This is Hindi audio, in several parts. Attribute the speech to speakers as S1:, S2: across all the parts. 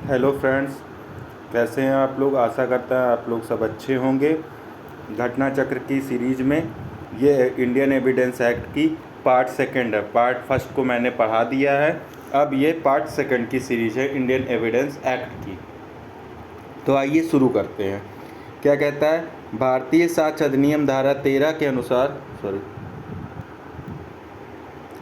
S1: हेलो फ्रेंड्स, कैसे हैं आप लोग। आशा करता है आप लोग सब अच्छे होंगे। घटना चक्र की सीरीज़ में ये इंडियन एविडेंस एक्ट की पार्ट सेकंड है। पार्ट फर्स्ट को मैंने पढ़ा दिया है, अब ये पार्ट सेकंड की सीरीज़ है इंडियन एविडेंस एक्ट की। तो आइए शुरू करते हैं। क्या कहता है, भारतीय साक्ष्य अधिनियम धारा 13 के अनुसार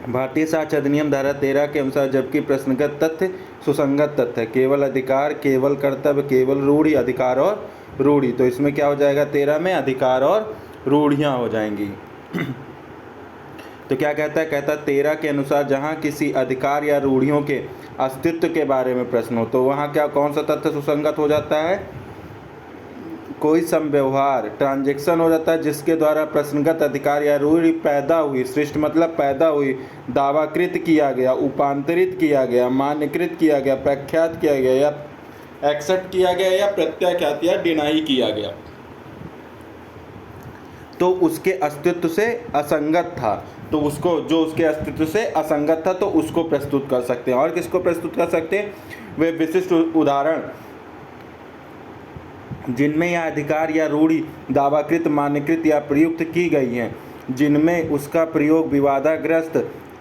S1: भारतीय साक्ष्य अधिनियम धारा 13 के अनुसार जबकि प्रश्नगत तथ्य सुसंगत तथ्य है, केवल अधिकार, केवल कर्तव्य, केवल रूढ़ि, अधिकार और रूढ़ि। तो इसमें क्या हो जाएगा, 13 में अधिकार और रूढ़ियाँ हो जाएंगी। तो क्या कहता है, 13 के अनुसार जहाँ किसी अधिकार या रूढ़ियों के अस्तित्व के बारे में प्रश्न हो तो वहाँ क्या कौन सा तथ्य सुसंगत हो जाता है, कोई संव्यवहार ट्रांजैक्शन हो जाता है जिसके द्वारा प्रश्नगत अधिकार या रूढ़ि पैदा हुई, सृष्टि मतलब पैदा हुई, दावाकृत किया गया, उपांतरित किया गया, मान्यकृत किया गया, प्रख्यात किया गया या एक्सेप्ट किया गया या प्रत्याख्यात या डिनाई किया गया, तो उसके अस्तित्व से असंगत था। तो उसको जो उसके अस्तित्व से असंगत था तो उसको प्रस्तुत कर सकते हैं। और किसको प्रस्तुत कर सकते हैं, वे विशिष्ट उदाहरण जिनमें यह अधिकार या रूढ़ि दावाकृत, मान्यकृत या प्रयुक्त की गई हैं, जिनमें उसका प्रयोग विवादाग्रस्त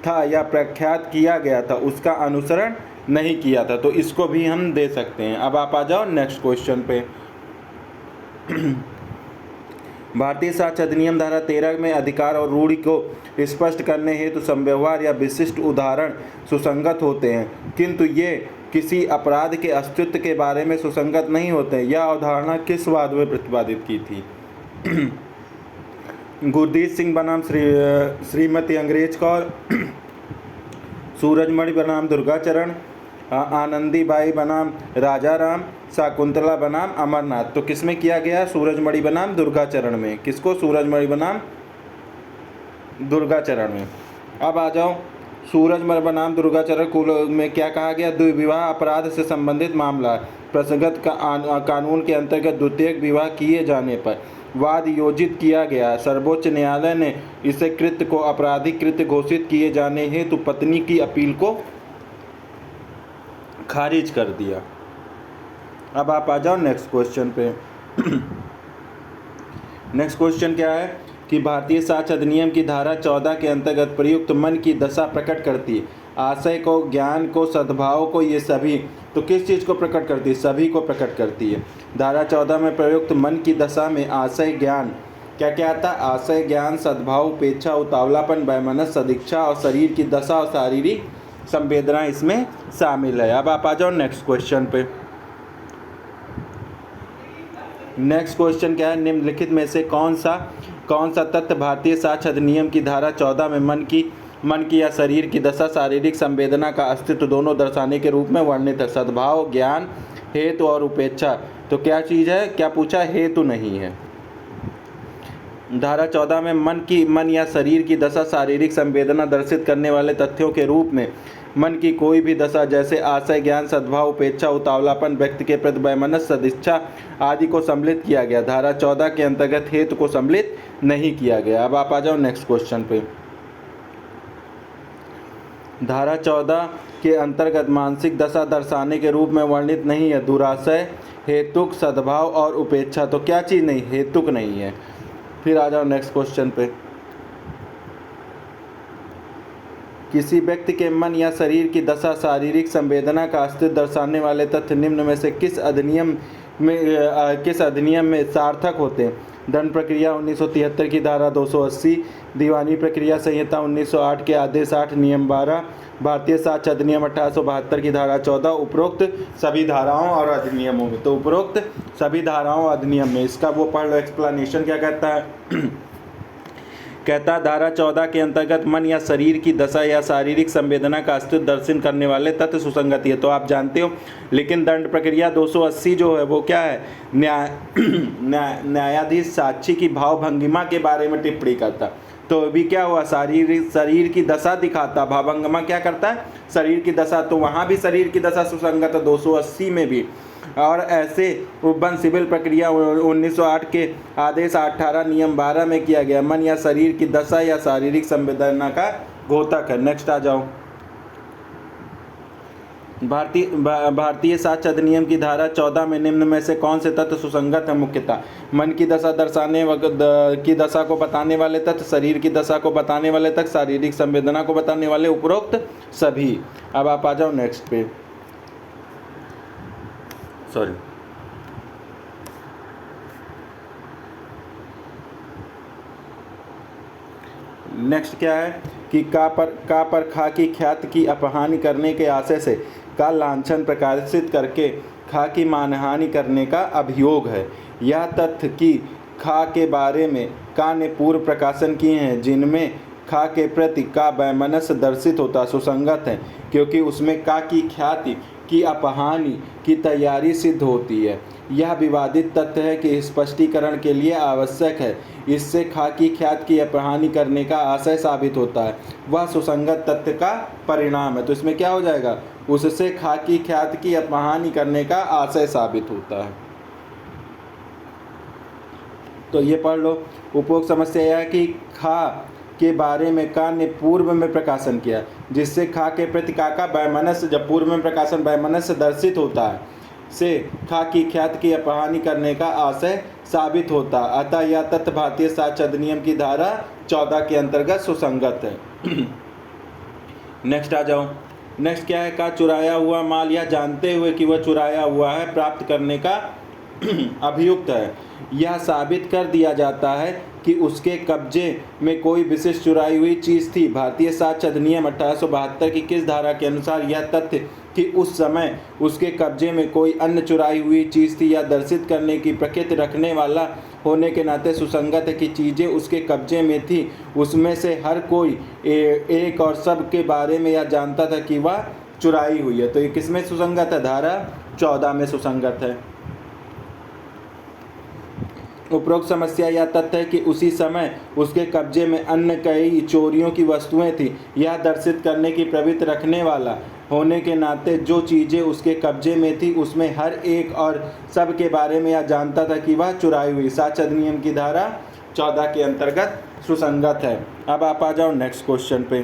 S1: था या प्रख्यात किया गया था, उसका अनुसरण नहीं किया था, तो इसको भी हम दे सकते हैं। अब आप आ जाओ नेक्स्ट क्वेश्चन पे। भारतीय साक्ष्य अधिनियम धारा 13 में अधिकार और रूढ़ि को स्पष्ट करने हेतु संव्यवहार या विशिष्ट उदाहरण सुसंगत होते हैं, किंतु ये किसी अपराध के अस्तित्व के बारे में सुसंगत नहीं होते। यह अवधारणा किस वाद में प्रतिपादित की थी? गुरदीप सिंह बनाम श्रीमती अंग्रेज कौर, सूरजमणि बनाम दुर्गाचरण, आनंदीबाई बनाम राजा राम, शकुंतला बनाम अमरनाथ। तो किसमें किया गया, सूरजमणि बनाम दुर्गाचरण में। किसको, सूरजमणि बनाम दुर्गाचरण में। अब आ जाओ, सूरजमणि बनाम दुर्गाचरण में क्या कहा गया, द्विविवाह अपराध से संबंधित मामला है। प्रसंगत कानून के अंतर्गत द्वितीयक विवाह किए जाने पर वाद योजित किया गया। सर्वोच्च न्यायालय ने इसे कृत्य को आपराधिक कृत्य घोषित किए जाने हेतु पत्नी की अपील को खारिज कर दिया। अब आप आ जाओ नेक्स्ट क्वेश्चन पे। नेक्स्ट क्वेश्चन क्या है कि भारतीय साक्ष्य अधिनियम की धारा 14 के अंतर्गत प्रयुक्त मन की दशा प्रकट करती है, आशय को, ज्ञान को, सद्भाव को, ये सभी। तो किस चीज़ को प्रकट करती है, सभी को प्रकट करती है। धारा 14 में प्रयुक्त मन की दशा में आशय, ज्ञान, क्या क्या आता है, आशय, ज्ञान, सद्भाव, उपेक्षा, उतावलापन, वैमनस्य, सदिच्छा और शरीर की दशा और शारीरिक संवेदना इसमें शामिल है। अब आप आ जाओ नेक्स्ट क्वेश्चन पे। नेक्स्ट क्वेश्चन क्या है, निम्नलिखित में से कौन सा तथ्य भारतीय साक्ष्य अधिनियम की धारा 14 में मन की या शरीर की दशा, शारीरिक संवेदना का अस्तित्व दोनों दर्शाने के रूप में वर्णित है। सद्भाव, ज्ञान, हेतु और उपेक्षा। तो क्या चीज़ है, क्या पूछा, हेतु नहीं है। धारा 14 में मन या शरीर की दशा, शारीरिक संवेदना दर्शित करने वाले तथ्यों के रूप में मन की कोई भी दशा जैसे आशय, ज्ञान, सद्भाव, उपेक्षा, उतावलापन, व्यक्ति के प्रति वैमनस्य, सदिच्छा आदि को सम्मिलित किया गया। धारा 14 के अंतर्गत हेतु को सम्मिलित नहीं किया गया। अब आप आ जाओ नेक्स्ट क्वेश्चन पे। धारा 14 के अंतर्गत मानसिक दशा दर्शाने के रूप में वर्णित नहीं है दुराशय, हेतुक, सद्भाव और उपेक्षा। तो क्या चीज़ नहीं, हेतुक नहीं है। फिर आ जाओ नेक्स्ट क्वेश्चन पे। किसी व्यक्ति के मन या शरीर की दशा, शारीरिक संवेदना का अस्तित्व दर्शाने वाले तथ्य निम्न में से किस अधिनियम में सार्थक होते हैं? दंड प्रक्रिया 1973 की धारा 280, दीवानी प्रक्रिया संहिता 1908 के आदेश 8 नियम 12, भारतीय साक्ष्य अधिनियम 1872 की धारा 14। उपरोक्त सभी धाराओं और अधिनियमों में, तो उपरोक्त सभी धाराओं और अधिनियम में इसका वो पढ़ लो एक्सप्लेनेशन क्या कहता है। कहता धारा 14 के अंतर्गत मन या शरीर की दशा या शारीरिक संवेदना का अस्तित्व दर्शन करने वाले तथ्य सुसंगति है, तो आप जानते हो। लेकिन दंड प्रक्रिया 280 जो है वो क्या है, न्यायाधीश साक्षी की भाव भंगिमा के बारे में टिप्पणी करता। तो अभी क्या हुआ, शरीर की दशा दिखाता, भावभंगिमा क्या करता है, शरीर की दशा। तो वहाँ भी शरीर की दशा सुसंगत है 280 में भी। और ऐसे उपबंध सिविल प्रक्रिया 1908 के आदेश 18 नियम 12 में किया गया। मन या शरीर की दशा या शारीरिक संवेदना का घोतक है। नेक्स्ट आ जाओ। भारतीय साक्ष्य अधिनियम की धारा 14 में निम्न में से कौन से तत्व सुसंगत है? मुख्यतः मन की दशा दर्शाने की दशा को बताने वाले तत्व, शरीर की दशा को बताने वाले तत्व, शारीरिक संवेदना को बताने वाले उपरोक्त सभी। अब आप आ जाओ नेक्स्ट पे। सॉरी, नेक्स्ट क्या है कि का पर खा की ख्यात की अपहानि करने के आशय से का लांछन प्रकाशित करके खा की मानहानि करने का अभियोग है। यह तथ्य कि खा के बारे में का ने पूर्व प्रकाशन किए हैं जिनमें खा के प्रति का वैमनस्य दर्शित होता सुसंगत है, क्योंकि उसमें का की ख्याति की अपहानि की तैयारी सिद्ध होती है। यह विवादित तथ्य है कि स्पष्टीकरण के लिए आवश्यक है। इससे खा की ख्यात की अपहानि करने का आशय साबित होता है, वह सुसंगत तथ्य का परिणाम है। तो इसमें क्या हो जाएगा? उससे खा की ख्यात की अपहानि करने का आशय साबित होता है। तो ये पढ़ लो। उपरोक्त समस्या यह है कि खा के बारे में का ने पूर्व में प्रकाशन किया, जिससे खा के प्रति का वैमनस्य, जब पूर्व में प्रकाशन वैमनस्य दर्शित होता है, से खा की ख्यात की अपहानि करने का आशय साबित होता। अतः यह तथ्य भारतीय साक्ष्य अधिनियम की धारा 14 के अंतर्गत सुसंगत है। नेक्स्ट आ जाओ। नेक्स्ट क्या है? का चुराया हुआ माल यह जानते हुए कि वह चुराया हुआ है प्राप्त करने का अभियुक्त है। यह साबित कर दिया जाता है कि उसके कब्जे में कोई विशिष्ट चुराई हुई चीज़ थी। भारतीय साक्ष्य अधिनियम 1872 की किस धारा के अनुसार यह तथ्य कि उस समय उसके कब्जे में कोई अन्य चुराई हुई चीज़ थी या दर्शित करने की प्रकृति रखने वाला होने के नाते सुसंगत है कि चीज़ें उसके कब्जे में थी, उसमें से हर कोई एक और सब के बारे में यह जानता था कि वह चुराई हुई है। तो ये किस में सुसंगत है? धारा 14 में सुसंगत है। उपरोक्त समस्या यह तथ्य है कि उसी समय उसके कब्जे में अन्य कई चोरियों की वस्तुएं थी, यह दर्शित करने की प्रवृत्ति रखने वाला होने के नाते जो चीज़ें उसके कब्जे में थी उसमें हर एक और सब के बारे में यह जानता था कि वह चुराई हुई। साक्ष्य अधिनियम की धारा 14 के अंतर्गत सुसंगत है। अब आप आ जाओ नेक्स्ट क्वेश्चन पे।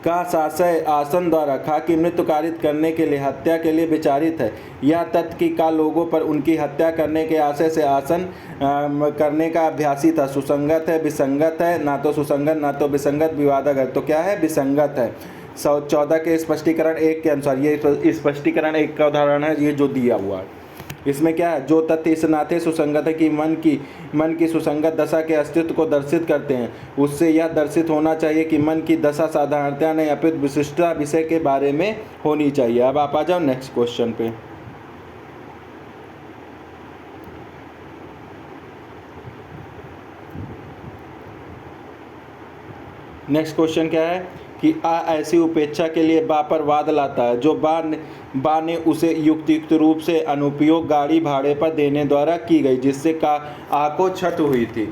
S1: का शासय आसन द्वारा खा की मृत्यु कारित करने के लिए हत्या के लिए विचारित है। यह तथ्य कि का लोगों पर उनकी हत्या करने के आशय से आसन करने का अभ्यासी था सुसंगत है, विसंगत है? ना तो सुसंगत ना तो विसंगत, विवादक है। तो क्या है? विसंगत है। 14 के स्पष्टीकरण 1 के अनुसार, ये स्पष्टीकरण 1 का उदाहरण है, ये जो दिया हुआ है। इसमें क्या है? जो तथ्य इस नाते सुसंगत है कि मन की सुसंगत दशा के अस्तित्व को दर्शित करते हैं, उससे यह दर्शित होना चाहिए कि मन की दशा साधारणतया नहीं अपितु विशिष्टता विषय के बारे में होनी चाहिए। अब आप आ जाओ नेक्स्ट क्वेश्चन पे। नेक्स्ट क्वेश्चन क्या है कि आ ऐसी उपेक्षा के लिए बा पर वाद लाता है जो बा ने उसे युक्त रूप से अनुपयोग गाड़ी भाड़े पर देने द्वारा की गई, जिससे का आ को क्षति हुई थी।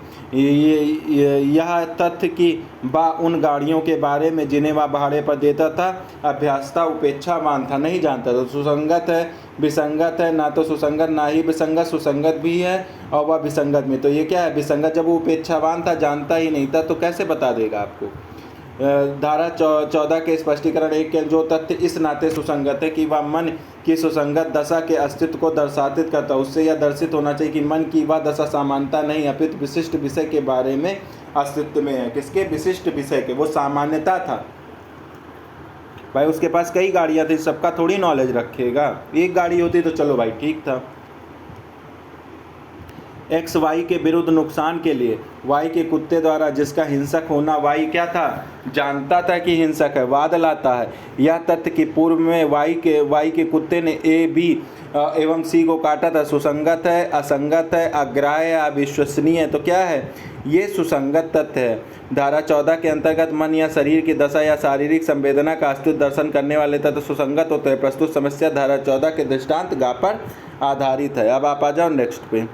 S1: यह तथ्य कि बा उन गाड़ियों के बारे में जिन्हें वह भाड़े पर देता था अभ्यासता उपेक्षावान था, नहीं जानता था। सुसंगत है, विसंगत है? ना तो सुसंगत ना ही विसंगत, सुसंगत भी है और वह विसंगत में। तो ये क्या है? विसंगत। जब वो उपेक्षावान था, जानता ही नहीं था, तो कैसे बता देगा आपको? धारा 14 के स्पष्टीकरण 1 के जो तथ्य इस नाते सुसंगत है कि वह मन की सुसंगत दशा के अस्तित्व को दर्शातित करता है, उससे यह दर्शित होना चाहिए कि मन की वह दशा सामान्यता नहीं अपितु विशिष्ट विषय के बारे में अस्तित्व में है। किसके? विशिष्ट विषय के। वो सामान्यता था भाई, उसके पास कई गाड़ियाँ थी, सबका थोड़ी नॉलेज रखेगा। एक गाड़ी होती तो चलो भाई ठीक था। एक्स वाई के विरुद्ध नुकसान के लिए वाई के कुत्ते द्वारा जिसका हिंसक होना वाई क्या था? जानता था कि हिंसक है, वाद लाता है। यह तथ्य कि पूर्व में वाई के कुत्ते ने ए बी एवं सी को काटा था सुसंगत है, असंगत है, अग्राह्य है, अविश्वसनीय है। तो क्या है? ये सुसंगत तथ्य है। धारा 14 के अंतर्गत मन या शरीर की दशा या शारीरिक संवेदना का अस्तित्व दर्शन करने वाले तत्व सुसंगत होते हैं। प्रस्तुत समस्या धारा 14 के दृष्टांत गा पर आधारित है। अब आप आ जाओ नेक्स्ट पे।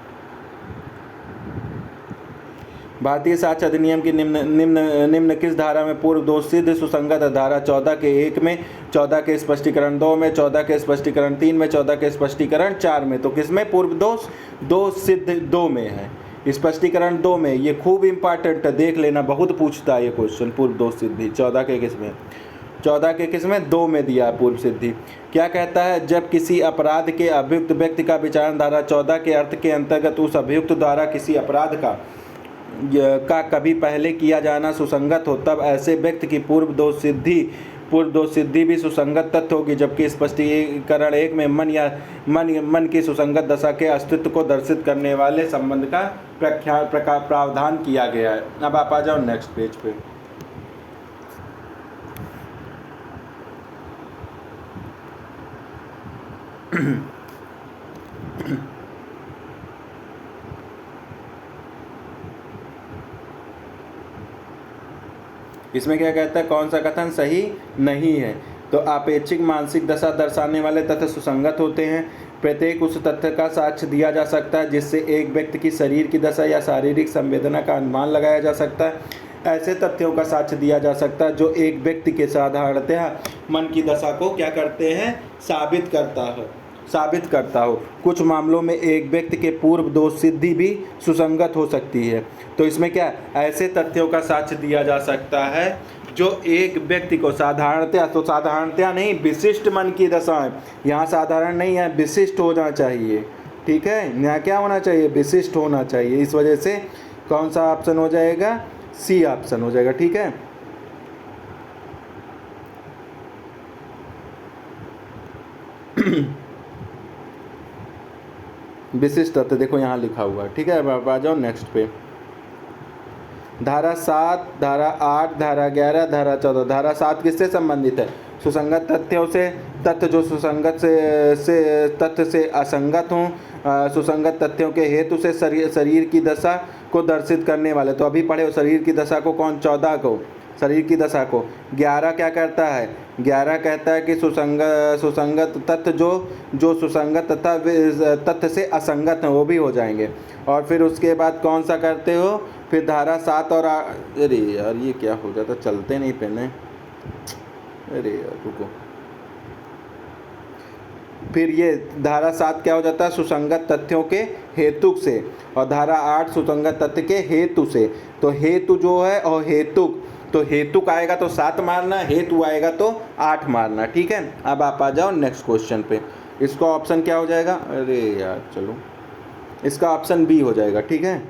S1: भारतीय साक्ष्य अधिनियम की निम्न किस धारा में पूर्व दोष सिद्ध सुसंगत है? धारा 14 के 1 में, 14 के स्पष्टीकरण 2 में, 14 के स्पष्टीकरण 3 में, 14 के स्पष्टीकरण 4 में। तो किसमें पूर्व दोष सिद्ध 2 में है। स्पष्टीकरण 2 में। ये खूब इंपॉर्टेंट है, देख लेना, बहुत पूछता है ये क्वेश्चन। पूर्व दोष सिद्धि 14 के किसमें? 14 के किस में, 2 में दिया पूर्व सिद्धि। क्या कहता है, जब किसी अपराध के अभियुक्त व्यक्ति का विचारण धारा 14 के अर्थ के अंतर्गत उस अभियुक्त द्वारा किसी अपराध का कभी पहले किया जाना सुसंगत हो, तब ऐसे व्यक्ति की पूर्व दोष सिद्धि भी सुसंगत तथ्य होगी, जबकि स्पष्टीकरण 1 में मन की सुसंगत दशा के अस्तित्व को दर्शित करने वाले संबंध का प्रावधान किया गया है। अब आप आ जाओ नेक्स्ट पेज पे। इसमें क्या कहता है, कौन सा कथन सही नहीं है। तो अपेक्षिक मानसिक दशा दर्शाने वाले तथ्य सुसंगत होते हैं। प्रत्येक उस तथ्य का साक्ष्य दिया जा सकता है जिससे एक व्यक्ति की शरीर की दशा या शारीरिक संवेदना का अनुमान लगाया जा सकता है। ऐसे तथ्यों का साक्ष्य दिया जा सकता है जो एक व्यक्ति के साधारणतया मन की दशा को क्या करते हैं, साबित करता हो। कुछ मामलों में एक व्यक्ति के पूर्व दोष सिद्धि भी सुसंगत हो सकती है। तो इसमें क्या, ऐसे तथ्यों का साक्ष्य दिया जा सकता है जो एक व्यक्ति को साधारणतया, तो साधारणतया नहीं, विशिष्ट मन की दशा है। यहाँ साधारण नहीं है, विशिष्ट होना चाहिए। ठीक है, यहाँ क्या होना चाहिए, विशिष्ट होना चाहिए। इस वजह से कौन सा ऑप्शन हो जाएगा, सी ऑप्शन हो जाएगा। ठीक है, विशिष्ट तथ्य देखो यहाँ लिखा हुआ है। ठीक है, अब आ जाओ नेक्स्ट पे। धारा 7, धारा 8, धारा 11, धारा 14। धारा 7 किससे संबंधित है, सुसंगत तथ्यों से, तथ्य जो सुसंगत से तथ्य से असंगत हों, सुसंगत तथ्यों के हेतु से शरीर की दशा को दर्शित करने वाले। तो अभी पढ़े हो शरीर की दशा को, कौन, 14 को, शरीर की दशा को। 11 क्या करता है, 11 कहता है कि सुसंगत तथ्य जो सुसंगत तथा तथ्य से असंगत हैं वो भी हो जाएंगे। और फिर उसके बाद कौन सा करते हो, फिर धारा 7 और अरे यार ये क्या हो जाता, चलते नहीं पेने, अरे यार रुको। फिर ये धारा 7 क्या हो जाता है, सुसंगत तथ्यों के हेतु से, और धारा 8 सुसंगत तथ्य के हेतु से। तो हेतु जो है और हेतुक, तो हेतुक आएगा तो 7 मारना, हेतु आएगा तो 8 मारना। ठीक है, अब आप आ जाओ नेक्स्ट क्वेश्चन पे। इसका ऑप्शन क्या हो जाएगा, अरे यार चलो, इसका ऑप्शन बी हो जाएगा। ठीक है,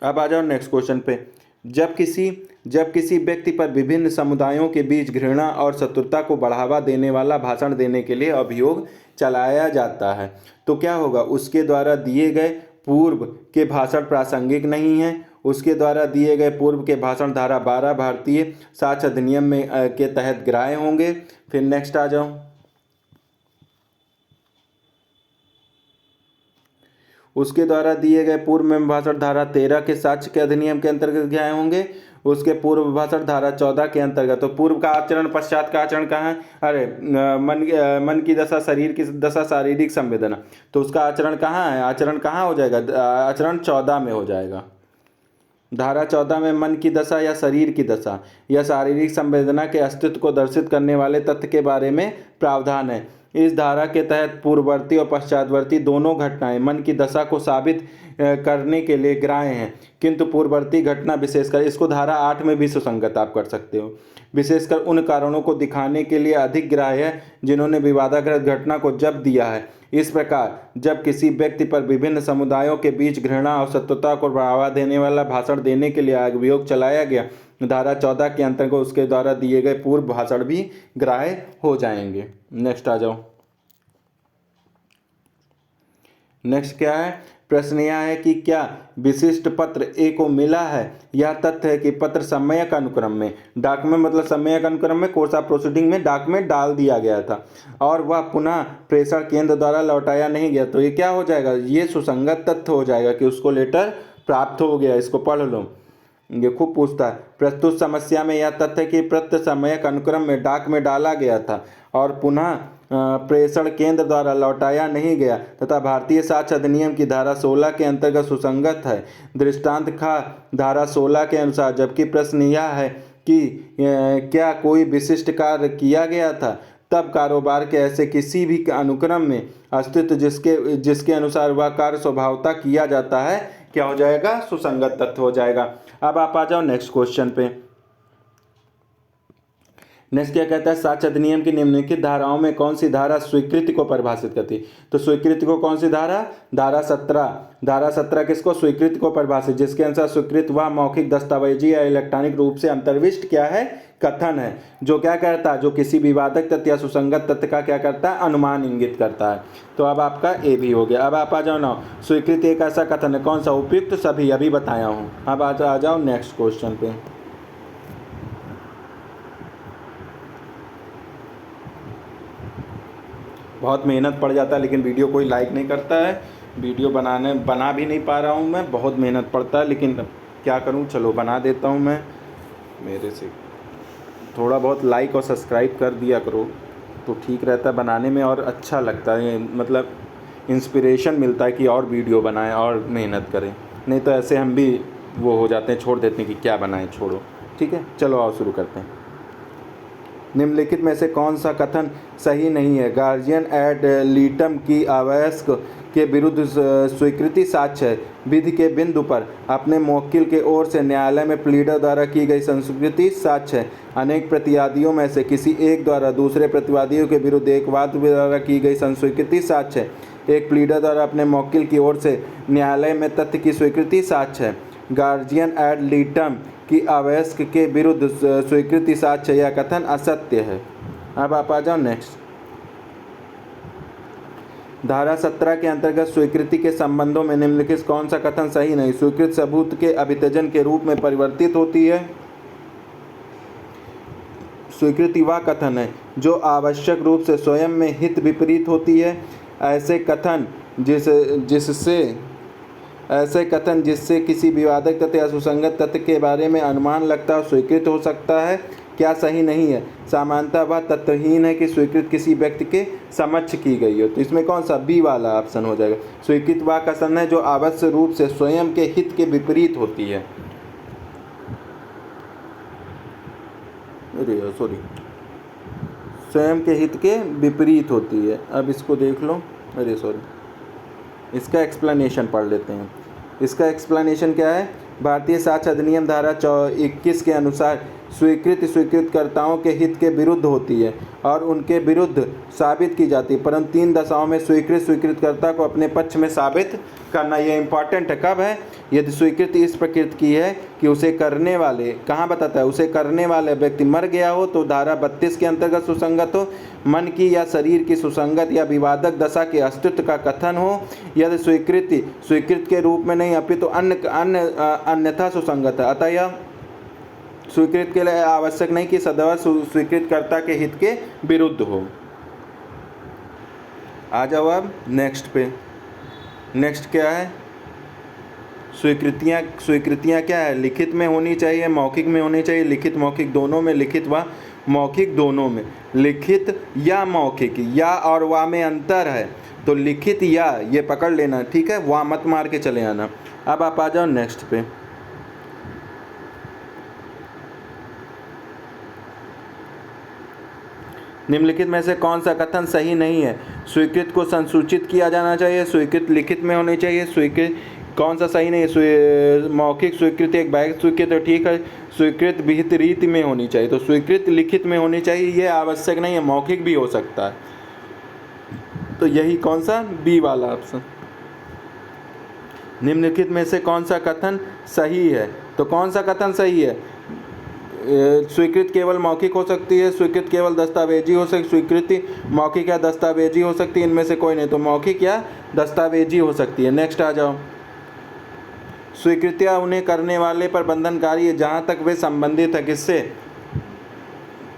S1: अब आ जाओ नेक्स्ट क्वेश्चन पे। जब किसी व्यक्ति पर विभिन्न समुदायों के बीच घृणा और शत्रुता को बढ़ावा देने वाला भाषण देने के लिए अभियोग चलाया जाता है तो क्या होगा, उसके द्वारा दिए गए पूर्व के भाषण प्रासंगिक नहीं है। उसके द्वारा दिए गए पूर्व के भाषण धारा 12 भारतीय साक्ष्य अधिनियम में के तहत ग्राह्य होंगे। फिर नेक्स्ट आ जाओ, उसके द्वारा दिए गए पूर्व में भाषण धारा 13 के साक्ष्य के अधिनियम के अंतर्गत ग्राह्य होंगे। उसके पूर्व भाषण धारा 14 के अंतर्गत। तो पूर्व का आचरण, पश्चात का आचरण कहाँ है, अरे मन की दशा, शरीर की दशा, शारीरिक संवेदना, तो उसका आचरण कहाँ है, आचरण कहाँ हो जाएगा, आचरण 14 में हो जाएगा। धारा 14 में मन की दशा या शरीर की दशा या शारीरिक संवेदना के अस्तित्व को दर्शित करने वाले तथ्य के बारे में प्रावधान है। इस धारा के तहत पूर्ववर्ती और पश्चातवर्ती दोनों घटनाएं मन की दशा को साबित करने के लिए ग्राह्य हैं, किंतु पूर्ववर्ती घटना विशेषकर, इसको धारा 8 में भी सुसंगत आप कर सकते हो, विशेषकर उन कारणों को दिखाने के लिए अधिक ग्राह्य है जिन्होंने विवादास्पद घटना को जब दिया है। इस प्रकार जब किसी व्यक्ति पर विभिन्न समुदायों के बीच घृणा और शत्रुता को बढ़ावा देने वाला भाषण देने के लिए अभियोग चलाया गया, धारा 14 के अंतर्गत उसके द्वारा दिए गए पूर्व भाषण भी ग्राह्य हो जाएंगे। नेक्स्ट आ जाओ, नेक्स्ट क्या है, प्रश्न यह है कि क्या विशिष्ट पत्र ए को मिला है। यह तथ्य है कि पत्र सम्यक अनुक्रम में, डाक में मतलब सम्यक अनुक्रम में, कोर्स ऑफ प्रोसीडिंग में डाक में डाल दिया गया था और वह पुनः प्रेषण केंद्र द्वारा लौटाया नहीं गया। तो ये क्या हो जाएगा, ये सुसंगत तथ्य हो जाएगा कि उसको लेटर प्राप्त हो गया। इसको पढ़ लो, ये खूब पूछता है। प्रस्तुत समस्या में यह तथ्य कि पत्र सम्यक अनुक्रम में डाक में डाला गया था और पुनः प्रेषण केंद्र द्वारा लौटाया नहीं गया तथा भारतीय साक्ष्य अधिनियम की धारा 16 के अंतर्गत सुसंगत है। दृष्टांत खा धारा 16 के अनुसार। जबकि प्रश्न यह है कि क्या कोई विशिष्ट कार्य किया गया था, तब कारोबार के ऐसे किसी भी अनुक्रम में अस्तित्व जिसके अनुसार वह कार्य स्वभावतः किया जाता है, क्या हो जाएगा, सुसंगत तथ्य हो जाएगा। अब आप आ जाओ नेक्स्ट क्वेश्चन पे। नेक्स्ट क्या कहता है, साक्ष अधिनियम की निम्नलिखित धाराओं में कौन सी धारा स्वीकृति को परिभाषित करती है? तो स्वीकृति को कौन सी धारा? धारा 17। धारा 17 किसको? स्वीकृति को परिभाषित, जिसके अनुसार स्वीकृत वह मौखिक, दस्तावेजी या इलेक्ट्रॉनिक रूप से अंतर्विष्ट क्या है? कथन है, जो क्या करता है? जो किसी विवादक तथ्य या सुसंगत तथ्य का क्या करता है? अनुमान इंगित करता है। तो अब आपका ए भी हो गया। अब आप आ जाओ ना, स्वीकृति एक ऐसा कथन है, कौन सा? उपयुक्त सभी, अभी बताया हूँ। अब आ जाओ नेक्स्ट क्वेश्चन पे। बहुत मेहनत पड़ जाता है, लेकिन वीडियो कोई लाइक नहीं करता है। वीडियो बना भी नहीं पा रहा हूँ मैं, बहुत मेहनत पड़ता है, लेकिन क्या करूँ, चलो बना देता हूँ मैं। मेरे से थोड़ा बहुत लाइक और सब्सक्राइब कर दिया करो तो ठीक रहता है बनाने में, और अच्छा लगता है, मतलब इंस्पिरेशन मिलता है कि और वीडियो बनाएं और मेहनत करें। नहीं तो ऐसे हम भी वो हो जाते हैं, छोड़ देते हैं कि क्या बनाएं, छोड़ो। ठीक है, चलो आओ शुरू करते हैं। निम्नलिखित में से कौन सा कथन सही नहीं है? गार्जियन एड लीटम की अवयस्क के विरुद्ध स्वीकृति साक्ष्य है। विधि के बिंदु पर अपने मुवक्किल के ओर से न्यायालय में प्लीडर द्वारा की गई संस्वीकृति साक्ष्य है। अनेक प्रतिवादियों में से किसी एक द्वारा दूसरे प्रतिवादियों के विरुद्ध एक वाद द्वारा की गई संस्वीकृति साक्ष्य है। एक प्लीडर द्वारा अपने मुवक्किल की ओर से न्यायालय में तथ्य की स्वीकृति साक्ष्य है। गार्जियन एड लीटम कि अवयस्क के विरुद्ध स्वीकृति साक्ष्य या कथन असत्य है। अब आप आ जाओ नेक्स्ट। धारा 17 के अंतर्गत स्वीकृति के संबंधों में निम्नलिखित कौन सा कथन सही नहीं? स्वीकृत सबूत के अभित्यजन के रूप में परिवर्तित होती है। स्वीकृति वह कथन है जो आवश्यक रूप से स्वयं में हित विपरीत होती है। ऐसे कथन जिससे किसी विवादक तथ्य या सुसंगत तथ्य के बारे में अनुमान लगता है स्वीकृत हो सकता है, क्या सही नहीं है? सामान्यतः वह तथ्यहीन है कि स्वीकृत किसी व्यक्ति के समक्ष की गई हो। तो इसमें कौन सा? बी वाला ऑप्शन हो जाएगा। स्वीकृत वह कथन है जो आवश्यक रूप से स्वयं के हित के विपरीत होती है। स्वयं के हित के विपरीत होती है। अब इसको देख लो, इसका एक्सप्लेनेशन पढ़ लेते हैं। इसका एक्सप्लेनेशन क्या है? भारतीय साक्ष्य अधिनियम धारा 21 के अनुसार स्वीकृतकर्ताओं के हित के विरुद्ध होती है और उनके विरुद्ध साबित की जाती है, परंतु 3 दशाओं में स्वीकृतकर्ता को अपने पक्ष में साबित करना यह इम्पॉर्टेंट है। कब है? यदि स्वीकृति इस प्रकृति की है कि उसे करने वाले, कहाँ बताता है, उसे करने वाले व्यक्ति मर गया हो तो धारा 32 के अंतर्गत सुसंगत हो, मन की या शरीर की सुसंगत या विवादक दशा के अस्तित्व का कथन हो। यदि स्वीकृति स्वीकृत के रूप में नहीं अपितु अन्यथा सुसंगत है, अतः यह स्वीकृत के लिए आवश्यक नहीं कि सदैव स्वीकृतकर्ता के हित के विरुद्ध हो। आ जाओ अब नेक्स्ट पे। नेक्स्ट क्या है? स्वीकृतियाँ क्या है? लिखित में होनी चाहिए, मौखिक में होनी चाहिए, लिखित मौखिक दोनों में, लिखित व मौखिक दोनों में। लिखित या मौखिक, या और वा में अंतर है, तो लिखित या ये पकड़ लेना, ठीक है, वा मत मार के चले आना। अब आप आ जाओ नेक्स्ट पे। निम्नलिखित में से कौन सा कथन सही नहीं है? स्वीकृत को संसूचित किया जाना चाहिए, स्वीकृत लिखित में होनी चाहिए, स्वीकृत कौन सा सही नहीं है? मौखिक स्वीकृति एक बाह्य स्वीकृति तो ठीक है, स्वीकृत विहित रीति में होनी चाहिए, तो स्वीकृत लिखित में होनी चाहिए, ये आवश्यक नहीं है, मौखिक भी हो सकता है। तो यही कौन सा? बी वाला ऑप्शन। निम्नलिखित में से कौन सा कथन सही है? तो कौन सा कथन सही है? स्वीकृत केवल मौखिक हो सकती है, स्वीकृत केवल दस्तावेजी हो सकती, स्वीकृति मौखिक या दस्तावेजी हो सकती है, इनमें से कोई नहीं, तो मौखिक या दस्तावेजी हो सकती है। नेक्स्ट आ जाओ। स्वीकृतियाँ उन्हें करने वाले पर बंधनकारी है जहाँ तक वे संबंधित है किससे?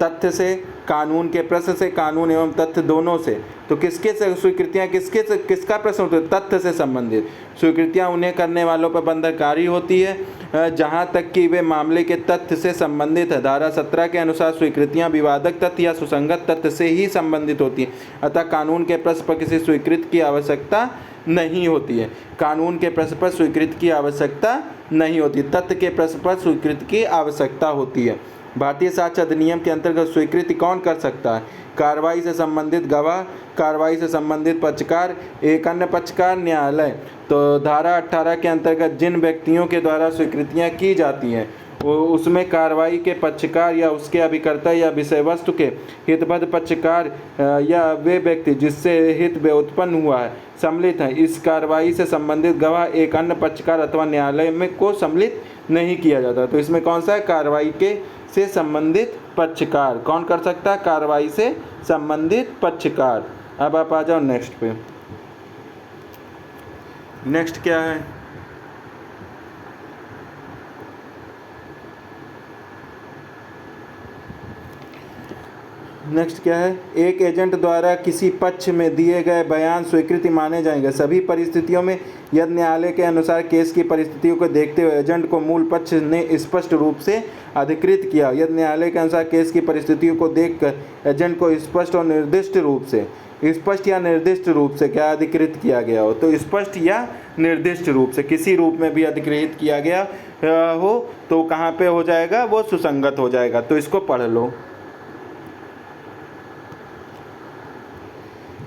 S1: तथ्य से, कानून के प्रश्न से, कानून एवं तथ्य दोनों से। तो किसके से स्वीकृतियाँ, किसका प्रश्न होता है? तथ्य से संबंधित। स्वीकृतियाँ उन्हें करने वालों पर बंधनकारी होती है जहाँ तक कि वे मामले के तथ्य से संबंधित है। धारा 17 के अनुसार स्वीकृतियाँ विवादक तथ्य या सुसंगत तथ्य से ही संबंधित होती हैं, अतः कानून के प्रश्न पर किसी स्वीकृति की आवश्यकता नहीं होती है। कानून के प्रश्न पर स्वीकृति की आवश्यकता नहीं होती, तथ्य के प्रश्न पर स्वीकृति की आवश्यकता होती है। भारतीय साक्ष्य अधिनियम के अंतर्गत स्वीकृति कौन कर सकता है? कार्रवाई से संबंधित गवाह, कार्रवाई से संबंधित पक्षकार, एक अन्य पक्षकार, न्यायालय। तो धारा 18 के अंतर्गत जिन व्यक्तियों के द्वारा स्वीकृतियां की जाती हैं उसमें कार्रवाई के पक्षकार या उसके अभिकर्ता या विषय वस्तु के हितबद्ध पक्षकार या वे व्यक्ति जिससे हित व्युत्पन्न हुआ है सम्मिलित हैं। इस कार्रवाई से संबंधित गवाह, एक अन्य पक्षकार अथवा न्यायालय में को सम्मिलित नहीं किया जाता। तो इसमें कौन सा है? कार्रवाई के से संबंधित पक्षकार। कौन कर सकता है? कार्रवाई से संबंधित पक्षकार। अब आप आ जाओ नेक्स्ट पे। नेक्स्ट क्या है? नेक्स्ट क्या है? एक एजेंट द्वारा किसी पक्ष में दिए गए बयान स्वीकृति माने जाएंगे सभी परिस्थितियों में यदि न्यायालय के अनुसार केस की परिस्थितियों को देखते हुए एजेंट को मूल पक्ष ने स्पष्ट रूप से अधिकृत किया। यदि न्यायालय के अनुसार केस की परिस्थितियों को देखकर एजेंट को स्पष्ट और निर्दिष्ट रूप से, स्पष्ट या निर्दिष्ट रूप से क्या अधिकृत किया गया हो? तो स्पष्ट या निर्दिष्ट रूप से किसी रूप में भी अधिकृत किया गया हो तो कहाँ पे हो जाएगा? वो सुसंगत हो जाएगा। तो इसको पढ़ लो।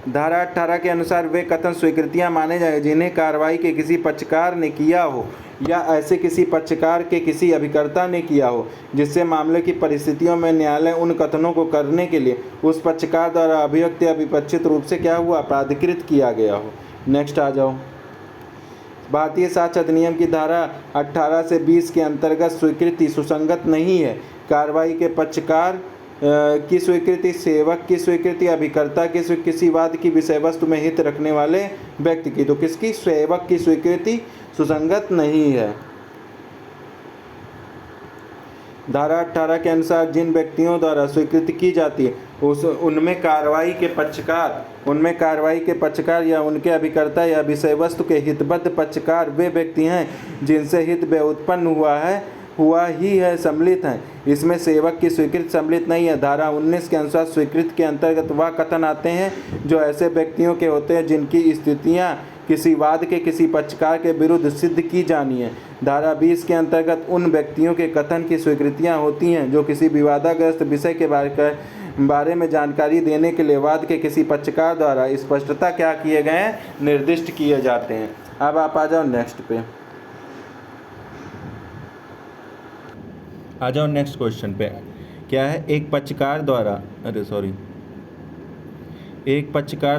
S1: धारा 18 के अनुसार वे कथन स्वीकृतियां माने जाएंगे जिन्हें कार्रवाई के किसी पक्षकार ने किया हो या ऐसे किसी पक्षकार के किसी अभिकर्ता ने किया हो जिससे मामले की परिस्थितियों में न्यायालय उन कथनों को करने के लिए उस पक्षकार द्वारा अभिव्यक्त या विपक्षित रूप से क्या हुआ? प्राधिकृत किया गया हो। नेक्स्ट आ जाओ। भारतीय साक्ष्य अधिनियम की धारा 18 से 20 के अंतर्गत स्वीकृति सुसंगत नहीं है। कार्रवाई के पक्षकार की स्वीकृति, सेवक की स्वीकृति, अभिकर्ता की किसी वाद की विषय वस्तु में हित रखने वाले व्यक्ति की, तो किसकी? सेवक की स्वीकृति सुसंगत नहीं है। धारा 18 के अनुसार जिन व्यक्तियों द्वारा स्वीकृति की जाती है उनमें कार्रवाई के पक्षकार या उनके अभिकर्ता या विषय वस्तु के हितबद्ध पक्षकार वे व्यक्ति हैं जिनसे हित व्युत्पन्न हुआ ही है सम्मिलित हैं। इसमें सेवक की स्वीकृति सम्मिलित नहीं है। धारा 19 के अनुसार स्वीकृति के अंतर्गत वह कथन आते हैं जो ऐसे व्यक्तियों के होते हैं जिनकी स्थितियां किसी वाद के किसी पक्षकार के विरुद्ध सिद्ध की जानी है। धारा 20 के अंतर्गत उन व्यक्तियों के कथन की स्वीकृतियां होती हैं जो किसी विवादाग्रस्त विषय के बारे में जानकारी देने के लिए वाद के किसी पक्षकार द्वारा स्पष्टता क्या किए गए हैं? निर्दिष्ट किए जाते हैं। अब आप आ जाओ नेक्स्ट पे। आ जाओ नेक्स्ट क्वेश्चन पे। क्या है? एक पक्षकार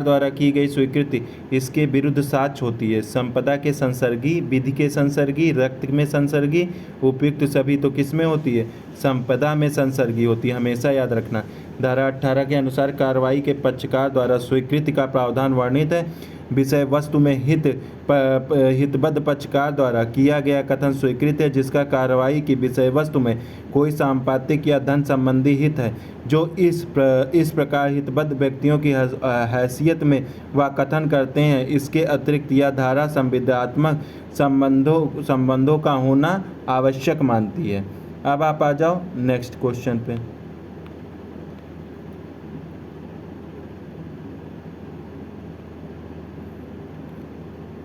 S1: द्वारा की गई स्वीकृति इसके विरुद्ध साक्ष्य होती है। संपदा के संसर्गी, विधि के संसर्गी, रक्त में संसर्गी, उपयुक्त सभी तो किस में होती है? संपदा में संसर्गी होती है, हमेशा याद रखना। धारा 18 के अनुसार कार्रवाई के पक्षकार द्वारा स्वीकृति का प्रावधान वर्णित है। विषय वस्तु में हितबद्ध पक्षकार द्वारा किया गया कथन स्वीकृत है जिसका कार्रवाई की विषय वस्तु में कोई संपादिक या धन संबंधी हित है जो इस प्रकार हितबद्ध व्यक्तियों की हैसियत में वह कथन करते हैं। इसके अतिरिक्त यह धारा संविदात्मक संबंधों का होना आवश्यक मानती है। अब आप आ जाओ नेक्स्ट क्वेश्चन पे।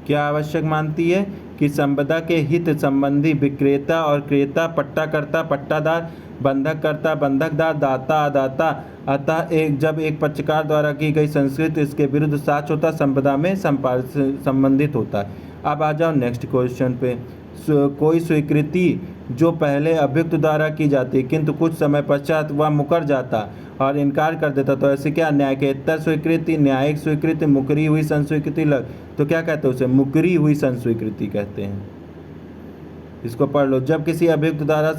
S1: क्या आवश्यक मानती है? कि संपदा के हित संबंधी विक्रेता और क्रेता, पट्टाकर्ता, पट्टादार, बंधककर्ता, बंधकदार, दाता, अदाता। अतः जब एक पक्षकार द्वारा की गई संस्कृति इसके विरुद्ध साक्ष्य होता संपदा में संबंधित होता है। अब आ जाओ नेक्स्ट क्वेश्चन पे। कोई स्वीकृति जो पहले अभियुक्त द्वारा की जाती किंतु कुछ समय पश्चात वह मुकर जाता और इनकार कर देता, तो ऐसे क्या? न्यायकेतर स्वीकृति, न्यायिक स्वीकृति, मुकरी हुई संस्वीकृति तो क्या कहते हैं उसे? मुकरी हुई संस्वीकृति कहते हैं। इसको पढ़ लो। जब किसी अभियुक्त द्वारा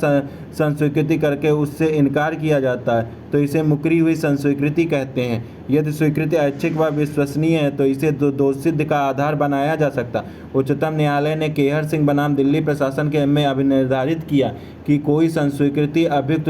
S1: संस्वीकृति करके उससे इनकार किया जाता है तो इसे मुकरी हुई संस्वीकृति कहते हैं। यदि स्वीकृति ऐच्छिक व विश्वसनीय है तो इसे दोषसिद्धि का आधार बनाया जा सकता। उच्चतम न्यायालय ने केहर सिंह बनाम दिल्ली प्रशासन के में अभिनिर्धारित किया कि कोई संस्वीकृति अभियुक्त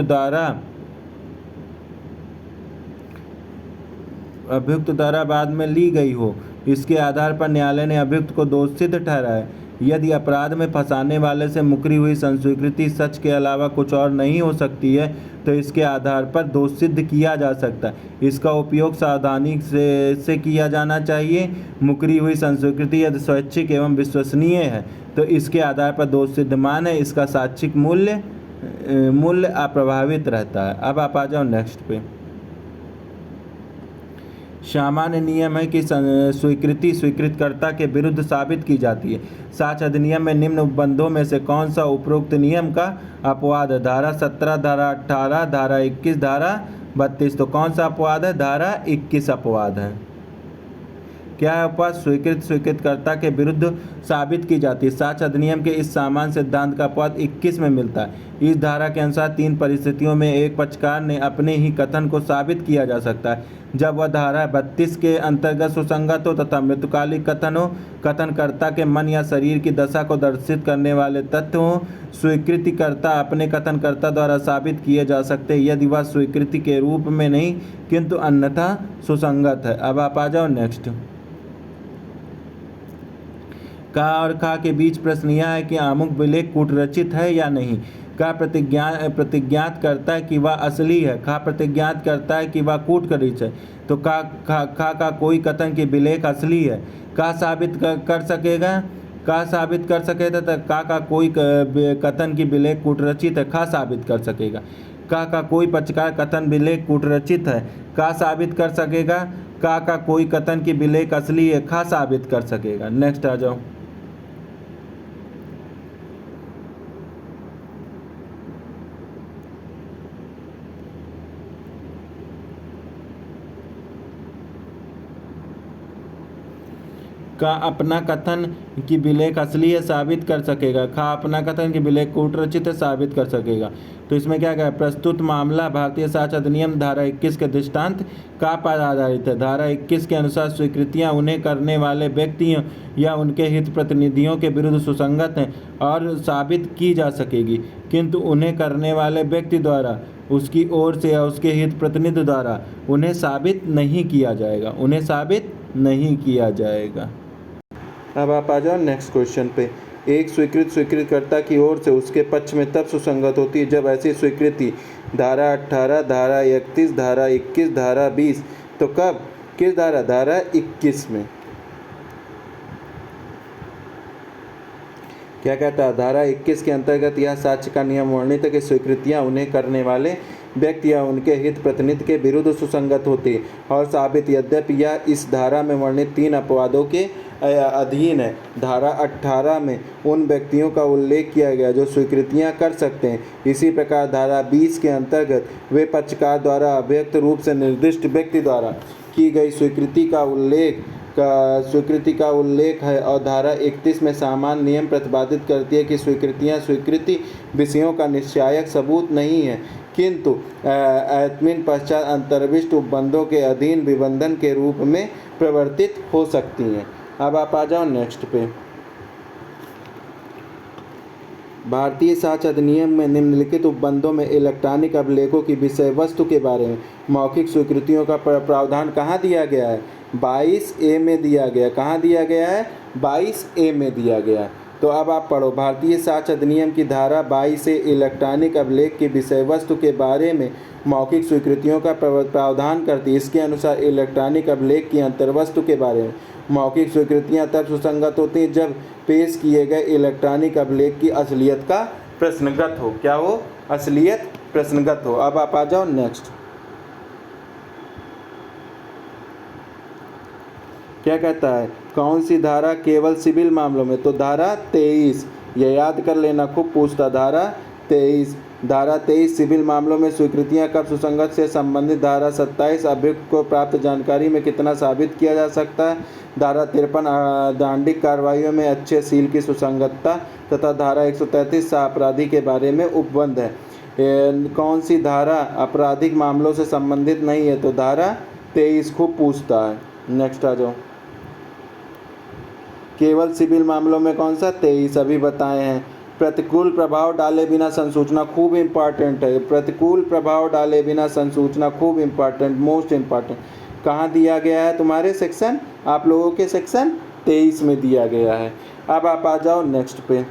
S1: द्वारा बाद में ली गई हो, इसके आधार पर न्यायालय ने अभियुक्त को दोषसिद्ध ठहराया। यदि अपराध में फंसाने वाले से मुकरी हुई संस्वीकृति सच के अलावा कुछ और नहीं हो सकती है तो इसके आधार पर दोषसिद्ध किया जा सकता है। इसका उपयोग सावधानी से किया जाना चाहिए। मुकरी हुई संस्वीकृति यदि स्वैच्छिक एवं विश्वसनीय है तो इसके आधार पर दोषसिद्ध मान है। इसका साक्षिक मूल्य मूल्य अप्रभावित रहता है। अब आप आ जाओ नेक्स्ट पे। सामान्य नियम है कि स्वीकृति स्वीकृतकर्ता के विरुद्ध साबित की जाती है। साक्ष्य अधिनियम में निम्न उपबंधों में से कौन सा उपरोक्त नियम का अपवाद है? धारा 17, धारा 18, धारा 21, धारा 32। तो कौन सा अपवाद है? धारा 21 अपवाद है। क्या है अपवाद? स्वीकृतकर्ता के विरुद्ध साबित की जाती है। साक्ष्य अधिनियम के इस सामान्य सिद्धांत का अपवाद 21 में मिलता है। इस धारा के अनुसार 3 परिस्थितियों में एक पक्षकार ने अपने ही कथन को साबित किया जा सकता है। जब वह धारा 32 के अंतर्गत सुसंगत हो तथा मृत्युकालिक कथन हो, कथनकर्ता के मन या शरीर की दशा को दर्शित करने वाले तथ्य हो, स्वीकृतिकर्ता अपने कथनकर्ता द्वारा साबित किए जा सकते हैं यदि वह स्वीकृति के रूप में नहीं किंतु अन्यथा सुसंगत है। अब आप आ जाओ नेक्स्ट। का और खा के बीच प्रश्न यह है कि आमुख विलेख कूटरचित है या नहीं। का प्रतिज्ञात करता है कि वह असली है। खा प्रतिज्ञात करता है कि वह कूटरचित है। तो खा का कोई कथन की विलेख असली है। का साबित कर सकेगा? का साबित कर सकेगा। तो का कोई कथन की विलेख कूटरचित है। खा साबित कर सकेगा। का कोई पक्षकार कथन विलेख कूटरचित है। का साबित कर सकेगा। का कोई कथन की विलेख असली है। खा साबित कर सकेगा। नेक्स्ट आ जाओ। का अपना कथन की विलेख असली है साबित कर सकेगा। खा अपना कथन की विलेख कूटरचित है साबित कर सकेगा। तो इसमें क्या कहा? प्रस्तुत मामला भारतीय साक्ष्य अधिनियम धारा 21 के दृष्टांत का पर आधारित है। धारा 21 के अनुसार स्वीकृतियां उन्हें करने वाले व्यक्तियों या उनके हित प्रतिनिधियों के विरुद्ध सुसंगत हैं और साबित की जा सकेगी, किंतु उन्हें करने वाले व्यक्ति द्वारा, उसकी ओर से या उसके हित प्रतिनिधि द्वारा उन्हें साबित नहीं किया जाएगा। उन्हें साबित नहीं किया जाएगा। अब आप आ जाओ नेक्स्ट क्वेश्चन पे। एक स्वीकृतकर्ता की ओर से उसके पक्ष में तब सुसंगत होती है जब ऐसी स्वीकृति धारा 18, धारा 31, धारा 21, धारा 20। तो कब? किस धारा? धारा 21 में। क्या कहता है? धारा 21 के अंतर्गत यह साक्ष्य का नियम वर्णित है कि स्वीकृतियां उन्हें करने वाले व्यक्ति या उनके हित प्रतिनिधि के विरुद्ध सुसंगत होती और साबित, यद्यपि यह इस धारा में वर्णित 3 अपवादों के अधीन है। धारा 18 में उन व्यक्तियों का उल्लेख किया गया जो स्वीकृतियां कर सकते हैं। इसी प्रकार धारा 20 के अंतर्गत वे पक्षकार द्वारा अव्यक्त रूप से निर्दिष्ट व्यक्ति द्वारा की गई स्वीकृति का उल्लेख है। और धारा 31 में सामान्य नियम प्रतिपादित करती है कि स्वीकृतियां स्वीकृति विषयों का निश्चायक सबूत नहीं है, किंतु एतमिन पश्चात अंतर्विष्ट उपबंधों के अधीन विबंधन के रूप में प्रवर्तित हो सकती हैं। अब आप आ जाओ नेक्स्ट पे। भारतीय साक्ष्य अधिनियम में निम्नलिखित उपबंधों में इलेक्ट्रॉनिक अभिलेखों की विषय वस्तु के बारे में मौखिक स्वीकृतियों का प्रावधान कहाँ दिया गया है? 22A में दिया गया। कहाँ दिया गया है? 22A में दिया गया है। तो अब आप पढ़ो। भारतीय साक्ष्य अधिनियम की धारा 22 से इलेक्ट्रॉनिक अभिलेख की विषय वस्तु के बारे में मौखिक स्वीकृतियों का प्रावधान करती है। इसके अनुसार इलेक्ट्रॉनिक अभिलेख की अंतर्वस्तु के बारे में मौखिक स्वीकृतियां तब सुसंगत होती हैं जब पेश किए गए इलेक्ट्रॉनिक अभिलेख की असलियत का प्रश्नगत हो। क्या हो? असलियत प्रश्नगत हो। अब आप आ जाओ नेक्स्ट। क्या कहता है? कौन सी धारा केवल सिविल मामलों में? तो धारा 23। ये याद कर लेना, खूब पूछता। धारा 23 सिविल मामलों में स्वीकृतियां कब सुसंगत से संबंधित। धारा 27 अभियुक्त को प्राप्त जानकारी में कितना साबित किया जा सकता है। धारा 53 दंडिक कार्रवाइयों में अच्छे सील की सुसंगतता तथा धारा 133 अपराधी के बारे में उपबंध है। कौन सी धारा आपराधिक मामलों से संबंधित नहीं है? तो धारा 23। खूब पूछता है। नेक्स्ट आ जाओ। केवल सिविल मामलों में कौन सा? 23 अभी बताए हैं। प्रतिकूल प्रभाव डाले बिना संसूचना खूब इम्पॉर्टेंट है। प्रतिकूल प्रभाव डाले बिना संसूचना खूब इम्पॉर्टेंट, मोस्ट इम्पॉर्टेंट। कहाँ दिया गया है? तुम्हारे सेक्शन, आप लोगों के सेक्शन 23 में दिया गया है। अब आप आ जाओ नेक्स्ट पे।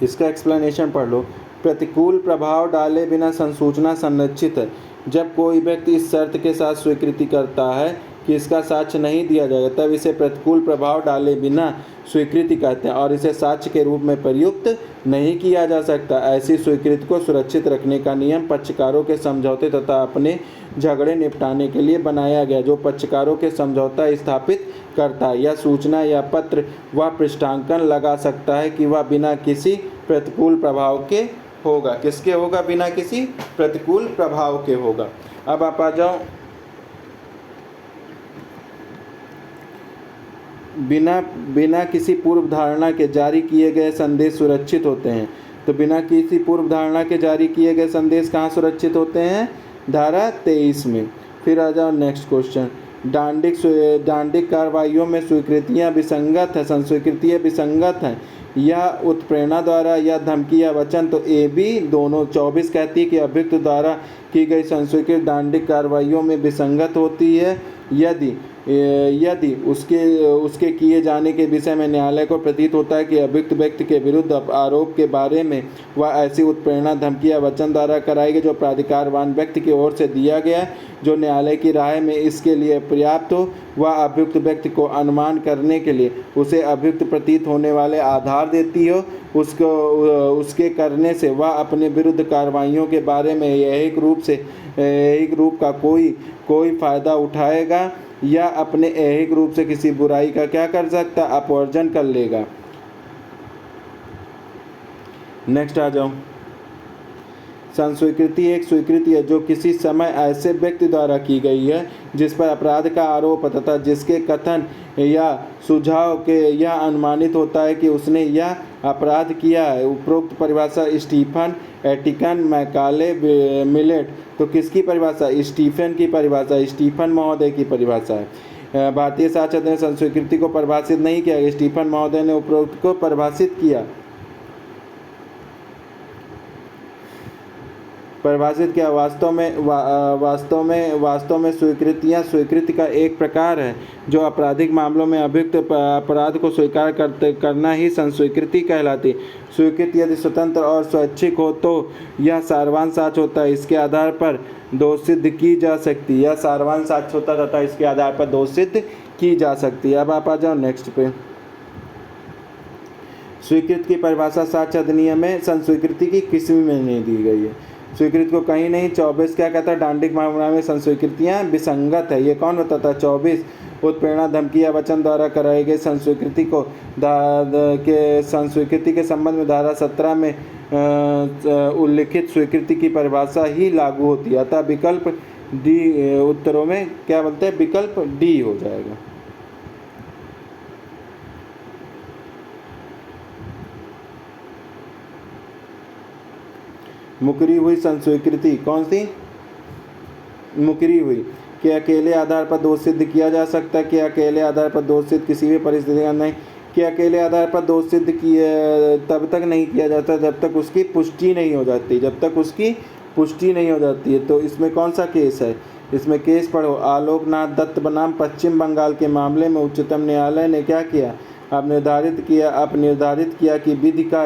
S1: इसका एक्सप्लेनेशन पढ़ लो। प्रतिकूल प्रभाव डाले बिना संसूचना संरक्षित है। जब कोई व्यक्ति इस शर्त के साथ स्वीकृति करता है कि इसका साक्ष्य नहीं दिया जाएगा, तब इसे प्रतिकूल प्रभाव डाले बिना स्वीकृति कहते हैं और इसे साक्ष्य के रूप में प्रयुक्त नहीं किया जा सकता। ऐसी स्वीकृति को सुरक्षित रखने का नियम पक्षकारों के समझौते तथा अपने झगड़े निपटाने के लिए बनाया गया, जो पक्षकारों के समझौता स्थापित करता है। यह सूचना या पत्र व पृष्ठांकन लगा सकता है कि वह बिना किसी प्रतिकूल प्रभाव के होगा। किसके होगा? बिना किसी प्रतिकूल प्रभाव के होगा। अब आप आ जाओ, बिना किसी पूर्व धारणा के जारी किए गए संदेश सुरक्षित होते हैं। तो बिना किसी पूर्व धारणा के जारी किए गए संदेश कहाँ सुरक्षित होते हैं? धारा 23 में। फिर आ जाओ नेक्स्ट क्वेश्चन। दांडिक कार्रवाइयों में स्वीकृतियाँ विसंगत है, संस्वीकृतियाँ विसंगत हैं या उत्प्रेरणा द्वारा या धमकी या वचन। तो ए बी दोनों। 24 कहती है कि अभियुक्त द्वारा की गई संस्वीकृत दांडिक कार्रवाइयों में विसंगत होती है यदि उसके किए जाने के विषय में न्यायालय को प्रतीत होता है कि अभियुक्त व्यक्ति के विरुद्ध आरोप के बारे में वह ऐसी उत्प्रेरणा धमकी या वचन द्वारा कराई गई जो प्राधिकारवान व्यक्ति की ओर से दिया गया, जो न्यायालय की राय में इसके लिए पर्याप्त हो। वह अभियुक्त व्यक्ति को अनुमान करने के लिए उसे अभियुक्त प्रतीत होने वाले आधार देती हो। उसके करने से वह अपने विरुद्ध कार्रवाइयों के बारे में ऐहिक रूप का कोई फायदा उठाएगा या अपने ऐहिक रूप से किसी बुराई का क्या कर सकता? अपवर्जन कर लेगा। नेक्स्ट आ जाओ। संस्वीकृति एक स्वीकृति है जो किसी समय ऐसे व्यक्ति द्वारा की गई है जिस पर अपराध का आरोप तथा जिसके कथन या सुझाव के यह अनुमानित होता है कि उसने यह अपराध किया है। उपरोक्त परिभाषा स्टीफन एटिकन मैकाले मिलेट। तो किसकी परिभाषा? स्टीफन की परिभाषा, स्टीफन महोदय की परिभाषा है। भारतीय साक्ष्य ने संस्वीकृति को परिभाषित नहीं किया, स्टीफन महोदय ने उपरोक्त को परिभाषित किया। वास्तव में स्वीकृतियाँ स्वीकृति का एक प्रकार है जो आपराधिक मामलों में अभियुक्त अपराध को स्वीकार करना ही संस्वीकृति कहलाती। स्वीकृति यदि स्वतंत्र और स्वैच्छिक हो तो यह सारवान साक्ष्य होता है, इसके आधार पर दोष सिद्ध की जा सकती है। यह सारवान साक्ष्य होता तथा इसके आधार पर दोष सिद्ध की जा सकती है। अब आप आ जाओ नेक्स्ट पे। स्वीकृति की परिभाषा साक्ष्य अधिनियम में संस्वीकृति की किसी में नहीं दी गई है। स्वीकृति को कहीं नहीं। 24 क्या कहता है? दांडिक मामला में संस्वीकृतियाँ विसंगत है। ये कौन बताता है? 24 उत्प्रेरणा धमकी या वचन द्वारा कराई गई संस्वीकृति को संस्वीकृति के संबंध में धारा 17 में उल्लिखित स्वीकृति की परिभाषा ही लागू होती है। अतः विकल्प डी उत्तरों में क्या बोलते हैं? विकल्प डी हो जाएगा। मुकरी हुई संस्वीकृति कौन सी? मुकरी हुई कि अकेले आधार पर दोष सिद्ध किया जा सकता है, कि अकेले आधार पर दोष सिद्ध किसी भी परिस्थिति में नहीं, कि अकेले आधार पर दोष सिद्ध तब तक नहीं किया जाता जब तक उसकी पुष्टि नहीं हो जाती, है। तो इसमें कौन सा केस है? इसमें केस पढ़ो। आलोकनाथ दत्त बनाम पश्चिम बंगाल के मामले में उच्चतम न्यायालय ने क्या किया? अब निर्धारित किया कि विधि का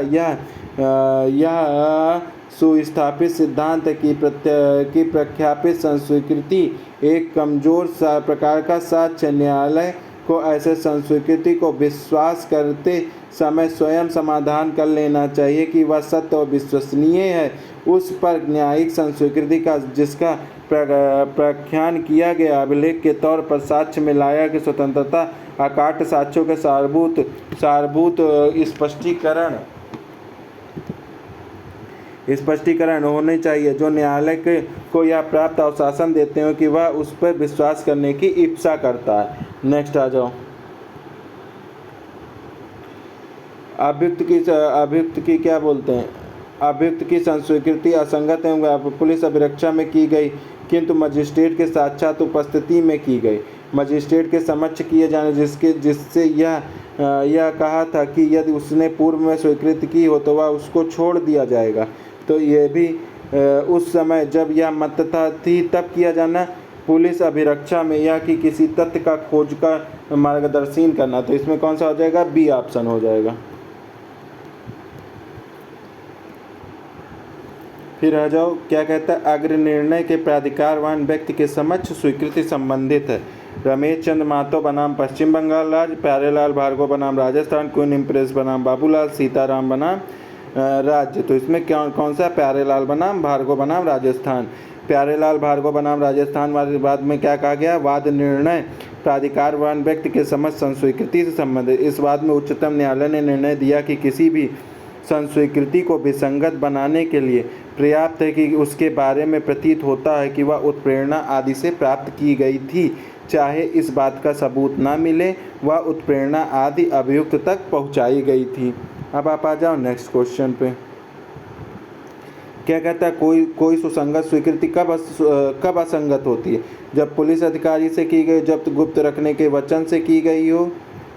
S1: यह सुस्थापित सिद्धांत की प्रख्यापित संस्वीकृति एक कमजोर प्रकार का साक्ष्य न्यायालय को ऐसे संस्वीकृति को विश्वास करते समय स्वयं समाधान कर लेना चाहिए कि वह सत्य और विश्वसनीय है। उस पर न्यायिक संस्वीकृति का जिसका प्रख्यान किया गया अभिलेख के तौर पर साक्ष्य में लाया कि स्वतंत्रता अकाट्य साक्ष्यों के सारभूत स्पष्टीकरण होने चाहिए जो न्यायालय को यह प्राप्त अवशासन देते हैं कि वह उस पर विश्वास करने की इच्छा करता है। नेक्स्ट आ जाओ। अभियुक्त की क्या बोलते हैं? अभियुक्त की संस्वीकृति असंगत एवं पुलिस अभिरक्षा में की गई किंतु मजिस्ट्रेट के साक्षात उपस्थिति में की गई, मजिस्ट्रेट के समक्ष किए जाने जिससे यह कहा था कि यदि उसने पूर्व में स्वीकृति की हो तो वह उसको छोड़ दिया जाएगा। तो ये भी उस समय जब यह मत्यता थी तब किया जाना, पुलिस अभिरक्षा में या कि किसी तथ्य का खोज का मार्गदर्शन करना। तो इसमें कौन सा हो जाएगा? बी ऑप्शन हो जाएगा। फिर आ जाओ, क्या कहता है, अग्र निर्णय के प्राधिकारवान व्यक्ति के समक्ष स्वीकृति संबंधित है। रमेश चंद्र महतो बनाम पश्चिम बंगाल राज्य, प्यारेलाल भार्गव बनाम राजस्थान, क्वीन इम्प्रेस बनाम बाबूलाल सीताराम बनाम राज्य। तो इसमें कौन सा, प्यारेलाल बनाम भार्गव बनाम राजस्थान। प्यारेलाल भार्गव बनाम राजस्थान वाले बाद में क्या कहा गया, वाद निर्णय प्राधिकारवान व्यक्ति के समक्ष संस्वीकृति से संबंधित। इस वाद में उच्चतम न्यायालय ने निर्णय दिया कि किसी भी संस्वीकृति को विसंगत बनाने के लिए पर्याप्त है कि उसके बारे में प्रतीत होता है कि वह उत्प्रेरणा आदि से प्राप्त की गई थी, चाहे इस बात का सबूत न मिले वह उत्प्रेरणा आदि अभियुक्त तक पहुंचाई गई थी। अब आप आ जाओ नेक्स्ट क्वेश्चन पे। क्या कहता है, कोई सुसंगत स्वीकृति कब असंगत होती है, जब पुलिस अधिकारी से की गई, जब गुप्त रखने के वचन से की गई हो,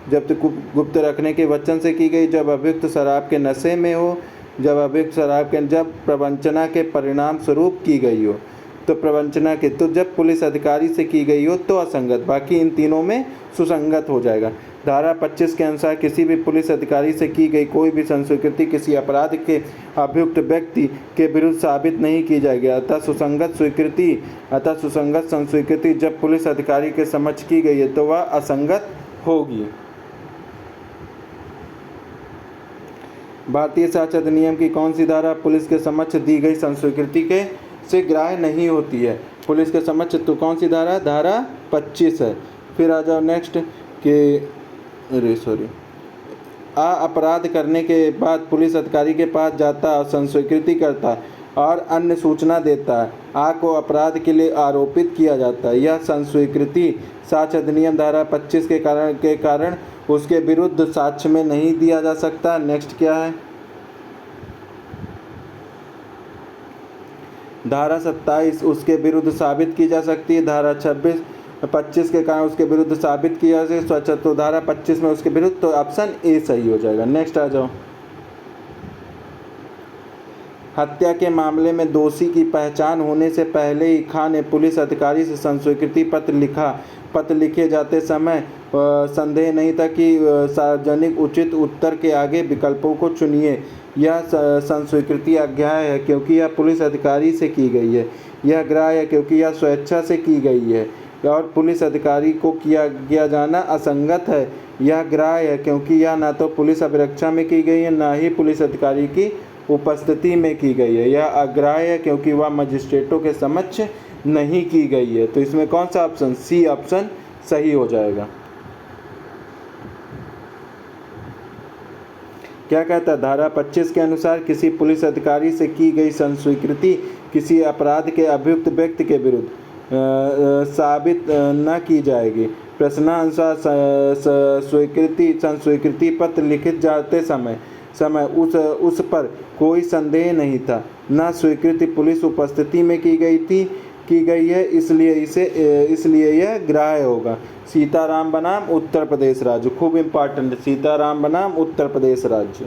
S1: जब गुप्त रखने के वचन से की गई, जब अभियुक्त शराब के नशे में हो, जब प्रवंचना के परिणाम स्वरूप की गई हो। तो प्रवंचना के, तो जब पुलिस अधिकारी से की गई हो तो असंगत, बाकी इन तीनों में सुसंगत हो जाएगा। धारा 25 के अनुसार किसी भी पुलिस अधिकारी से की गई कोई भी संस्वीकृति किसी अपराध के अभियुक्त व्यक्ति के विरुद्ध साबित नहीं की जाएगी। अतः सुसंगत संस्वीकृति जब पुलिस अधिकारी के समक्ष की गई है तो वह असंगत होगी। भारतीय साक्ष्य अधिनियम की कौन सी धारा पुलिस के समक्ष दी गई संस्वीकृति के से ग्राह्य नहीं होती है? पुलिस के समक्ष तो कौन सी धारा, धारा 25 है। फिर आ जाओ नेक्स्ट कि अपराध करने के बाद पुलिस अधिकारी के पास जाता और संस्वीकृति करता और अन्य सूचना देता है, आ को अपराध के लिए आरोपित किया जाता है। यह संस्वीकृति साक्ष्य अधिनियम धारा 25 के कारण उसके विरुद्ध साक्ष्य में नहीं दिया जा सकता। नेक्स्ट क्या है, धारा 27 उसके विरुद्ध साबित की जा सकती है। धारा 25 के कारण उसके विरुद्ध साबित किया जा सकता है। तो धारा 25 में उसके विरुद्ध, तो ऑप्शन ए सही हो जाएगा। नेक्स्ट आ जाओ, हत्या के मामले में दोषी की पहचान होने से पहले ही खां ने पुलिस अधिकारी से संस्वीकृति पत्र लिखे जाते समय संदेह नहीं था कि सार्वजनिक उचित उत्तर के आगे विकल्पों को चुनिए। यह संस्वीकृति अग्राह्य है क्योंकि यह पुलिस अधिकारी से की गई है। यह ग्राह्य है क्योंकि यह स्वेच्छा से की गई है और पुलिस अधिकारी को किया जाना असंगत है। यह ग्राह्य है क्योंकि यह न तो पुलिस अभिरक्षा में की गई है न ही पुलिस अधिकारी की उपस्थिति में की गई है। यह अग्राह्य है क्योंकि वह मजिस्ट्रेटों के समक्ष नहीं की गई है। तो इसमें कौन सा ऑप्शन, सी ऑप्शन सही हो जाएगा। क्या कहता है, धारा 25 के अनुसार किसी पुलिस अधिकारी से की गई संस्वीकृति किसी अपराध के अभियुक्त व्यक्ति के विरुद्ध साबित न की जाएगी। प्रश्नानुसार संस्वीकृति पत्र लिखित जाते समय उस पर कोई संदेह नहीं था, न स्वीकृति पुलिस उपस्थिति में की गई है, इसलिए यह ग्राह्य होगा। सीताराम बनाम उत्तर प्रदेश राज्य, खूब इम्पॉर्टेंट, सीताराम बनाम उत्तर प्रदेश राज्य।